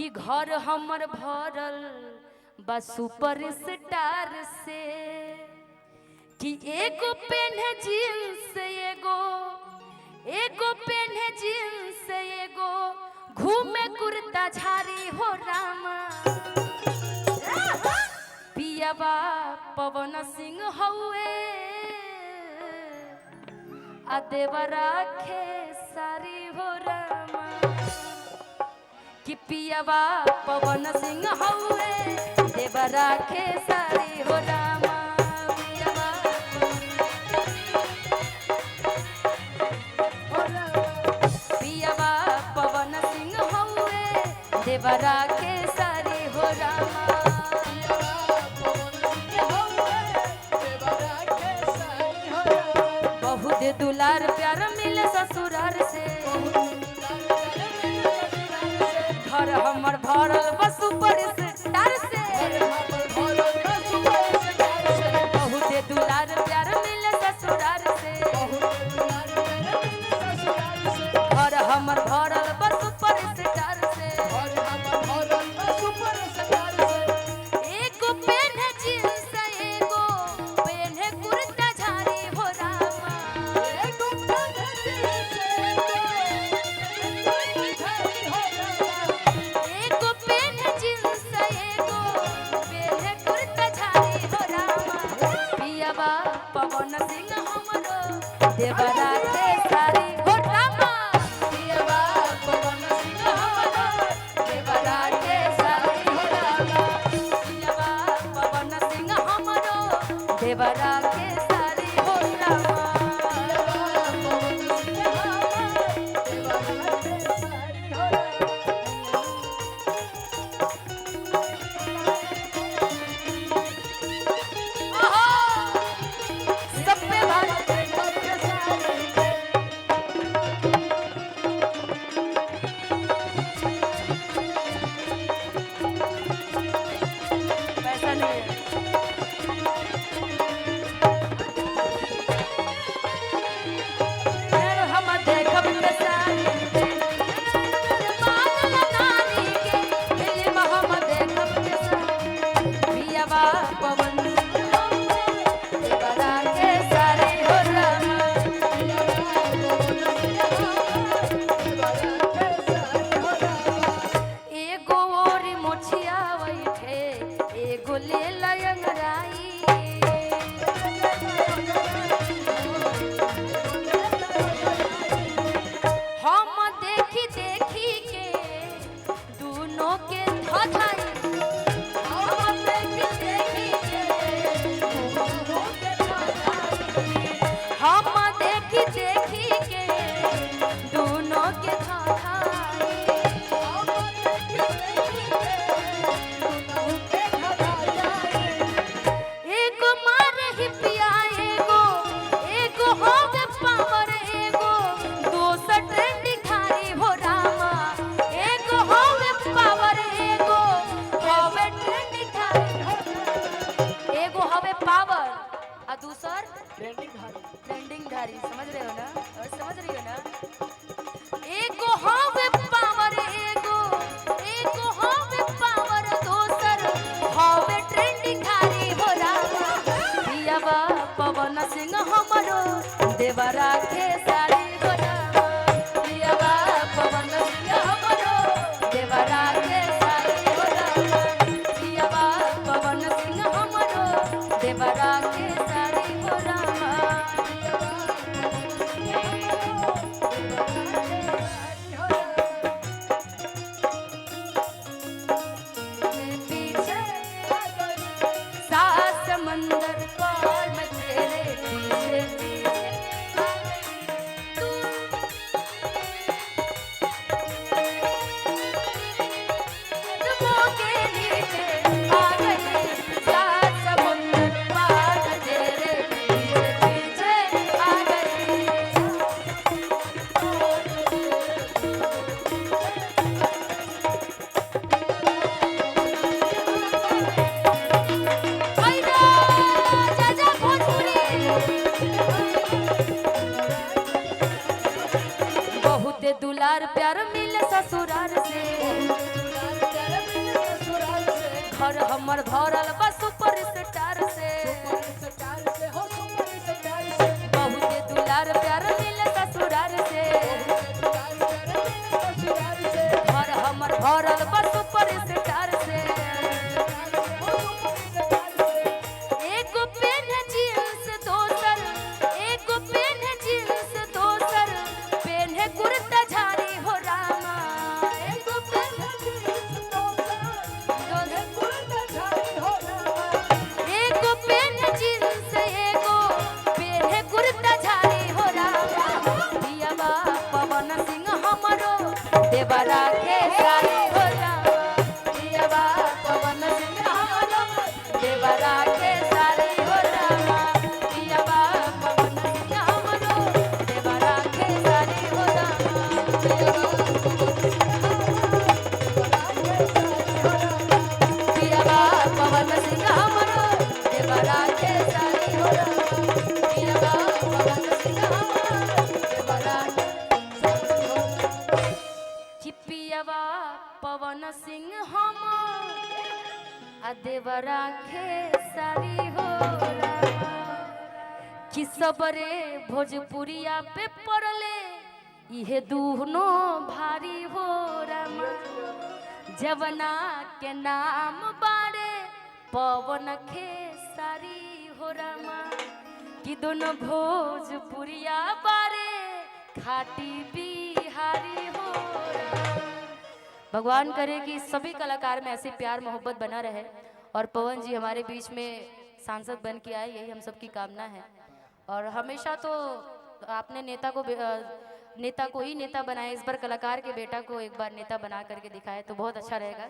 कि घर हमर भरल बस सुपर स्टार से कि एगो पेन्हे जींस एगो पेन्हे जींस एगो घूमे कुर्ता झारी हो रामा पियाबा पवन सिंह हउए आ देवरा खेसारी हो रामा कि पियाबा पवन सिंह हउए देवरा खेसारी हो रामा पियाबा पवन सिंह हउए देवरा खेसारी हो रामा बहुत दुलार प्यार मिले ससुरार से घर हमर भरल बस सुपर स्टार से बहुत दुलार प्यार मिले ससुरार से घर हमर भरल बस सुपर स्टार से एगो पेन्हे जींस एगो पेन्हे कुर्ता झारी हो रामा एगो पेन्हे जींस एगो पेन्हे कुर्ता झारी हो रामा पियाबा पवन सिंह हमरो देवरा खेसारी हो रामा पियाबा पवन सिंह हमरो देवरा खेसारी हो रामा पियाबा पवन सिंह हमरो देवरा खेसारी हो रामा सब पे पैसा नहीं है हम देखब के पागल नारी के फिल्म हम देखब के पियाबा पवन देवरा खेसारी हो रामा एगो ओरी मोछिया बैठे एगो ले लयंगराई हम देखी देखी के दोनों के धधाई हम देखी देखी के दोनों के धधाई हम देखी देखी के दोनों के धधाई एगो मारे ही पिया एगो होवे पावर एगो दोसर ट्रेंडिंग धारी हो रामा एगो होवे पावर एगो होवे ट्रेंडिंग धारी एगो होवे पावर आ दूसर ट्रेंडिंग धारी समझ रहे हो ना और समझ रही हो ना एगो होवे पावर एगो होवे पावर दोसर होवे ट्रेंडिंग धारी हो रामा पियाबा पवन सिंह हमरो देवरा खेसारी हो रामा पियाबा पवन सिंह हमरो देवरा खेसारी हो रामा पियाबा पवन सिंह हमरो देवरा खेसारी हो रामा घर हमर भरल बा सुपर स्टार से बहुत दुलार प्यार मिले ससुरार से घर हमर भरल बा सुपर स्टार से एगो पेन जींस दोसर एगो पेन जींस दोसर पेन है कुर्ता झाड़ी हो रामा एगो पेन जींस दोसर कुर्ता झाड़ी हो रामा एगो पेन जींस एगो पेन है कुर्ता झाड़ी हो रामा दियावा पवन सिंह हमरो देवरा के सारी हो रामा दियावा पवन सिंह हमरो देवरा के सारी हो रामा दियावा पवन सिंह हमरो देवरा के सारी हो रामा दियावा पवन सिंह हमरो देवरा के सारी हो रामा दियावा पवन सिंह हमरो देवरा चिपियावा पवन सिंह हमर आ देवरा खेसारी हो रामा कि सबरे भोजपुरिया पे पड़ले इहे दूनो भारी हो रामा जवना के नाम बारे पवन खेसारी हो रामा कि दोनों भोजपुरिया बारे खाटी बिहारी हो रामा। भगवान करे कि सभी कलाकार में ऐसे प्यार मोहब्बत बना रहे और पवन जी हमारे बीच में सांसद बन के आए, यही हम सबकी कामना है। और हमेशा तो आपने नेता को ही नेता बनाए, इस बार कलाकार के बेटा को एक बार नेता बना करके दिखाए तो बहुत अच्छा रहेगा।